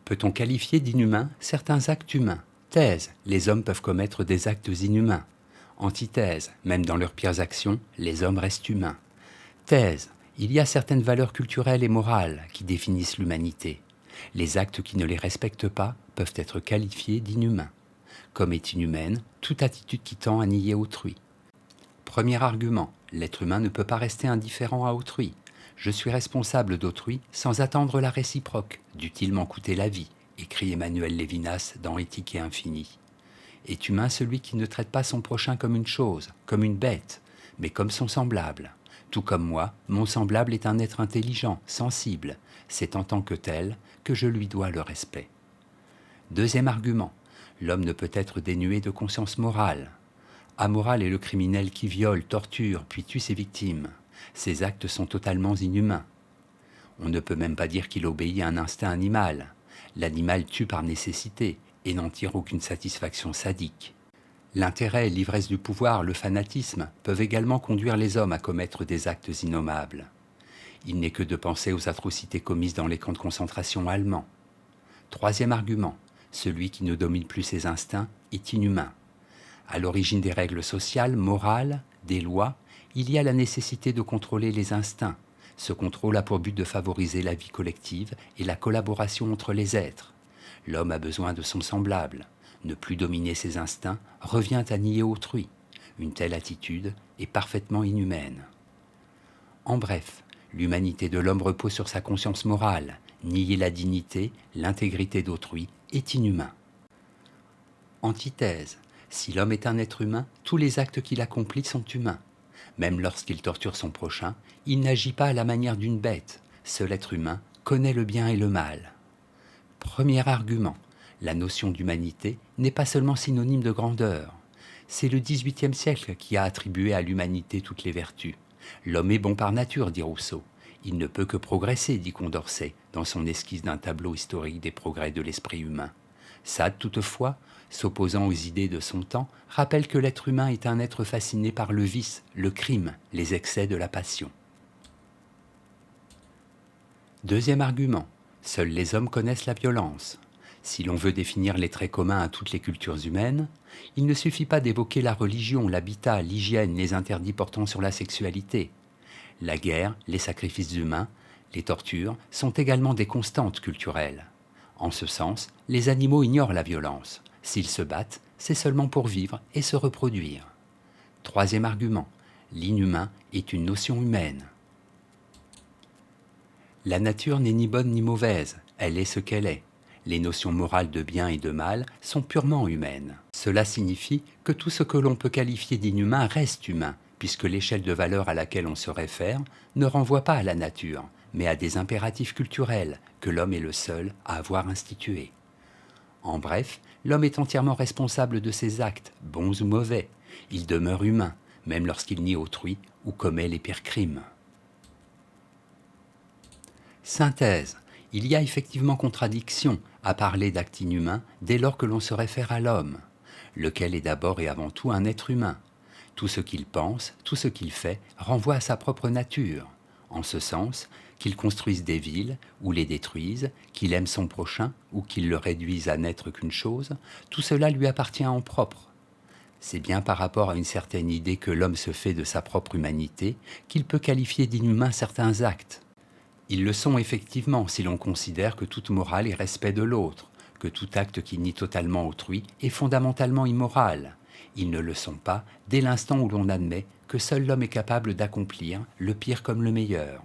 Peut-on qualifier d'inhumains certains actes humains? Thèse, les hommes peuvent commettre des actes inhumains. Antithèse, même dans leurs pires actions, les hommes restent humains. Thèse, il y a certaines valeurs culturelles et morales qui définissent l'humanité. Les actes qui ne les respectent pas peuvent être qualifiés d'inhumains. Comme est inhumaine toute attitude qui tend à nier autrui. Premier argument, l'être humain ne peut pas rester indifférent à autrui. Je suis responsable d'autrui sans attendre la réciproque, dût-il m'en coûter la vie, écrit Emmanuel Lévinas dans Éthique et Infini. Est humain celui qui ne traite pas son prochain comme une chose, comme une bête, mais comme son semblable. Tout comme moi, mon semblable est un être intelligent, sensible. C'est en tant que tel que je lui dois le respect. Deuxième argument, l'homme ne peut être dénué de conscience morale. Amoral est le criminel qui viole, torture, puis tue ses victimes. Ses actes sont totalement inhumains. On ne peut même pas dire qu'il obéit à un instinct animal. L'animal tue par nécessité et n'en tire aucune satisfaction sadique. L'intérêt, l'ivresse du pouvoir, le fanatisme peuvent également conduire les hommes à commettre des actes innommables. Il n'est que de penser aux atrocités commises dans les camps de concentration allemands. Troisième argument, celui qui ne domine plus ses instincts est inhumain. À l'origine des règles sociales, morales, des lois, il y a la nécessité de contrôler les instincts. Ce contrôle a pour but de favoriser la vie collective et la collaboration entre les êtres. L'homme a besoin de son semblable. Ne plus dominer ses instincts revient à nier autrui. Une telle attitude est parfaitement inhumaine. En bref, l'humanité de l'homme repose sur sa conscience morale. Nier la dignité, l'intégrité d'autrui est inhumain. Antithèse. Si l'homme est un être humain, tous les actes qu'il accomplit sont humains. Même lorsqu'il torture son prochain, il n'agit pas à la manière d'une bête. Seul être humain connaît le bien et le mal. Premier argument, la notion d'humanité n'est pas seulement synonyme de grandeur. C'est le XVIIIe siècle qui a attribué à l'humanité toutes les vertus. L'homme est bon par nature, dit Rousseau. Il ne peut que progresser, dit Condorcet, dans son esquisse d'un tableau historique des progrès de l'esprit humain. Sade, toutefois, s'opposant aux idées de son temps, rappelle que l'être humain est un être fasciné par le vice, le crime, les excès de la passion. Deuxième argument, seuls les hommes connaissent la violence. Si l'on veut définir les traits communs à toutes les cultures humaines, il ne suffit pas d'évoquer la religion, l'habitat, l'hygiène, les interdits portant sur la sexualité. La guerre, les sacrifices humains, les tortures sont également des constantes culturelles. En ce sens, les animaux ignorent la violence. S'ils se battent, c'est seulement pour vivre et se reproduire. Troisième argument, l'inhumain est une notion humaine. La nature n'est ni bonne ni mauvaise, elle est ce qu'elle est. Les notions morales de bien et de mal sont purement humaines. Cela signifie que tout ce que l'on peut qualifier d'inhumain reste humain, puisque l'échelle de valeur à laquelle on se réfère ne renvoie pas à la nature, mais à des impératifs culturels que l'homme est le seul à avoir institués. En bref, l'homme est entièrement responsable de ses actes, bons ou mauvais. Il demeure humain, même lorsqu'il nie autrui ou commet les pires crimes. Synthèse. Il y a effectivement contradiction à parler d'actes inhumains dès lors que l'on se réfère à l'homme, lequel est d'abord et avant tout un être humain. Tout ce qu'il pense, tout ce qu'il fait renvoie à sa propre nature, en ce sens qu'il construise des villes ou les détruise, qu'il aime son prochain ou qu'il le réduise à n'être qu'une chose, tout cela lui appartient en propre. C'est bien par rapport à une certaine idée que l'homme se fait de sa propre humanité qu'il peut qualifier d'inhumains certains actes. Ils le sont effectivement si l'on considère que toute morale est respect de l'autre, que tout acte qui nie totalement autrui est fondamentalement immoral. Ils ne le sont pas dès l'instant où l'on admet que seul l'homme est capable d'accomplir le pire comme le meilleur.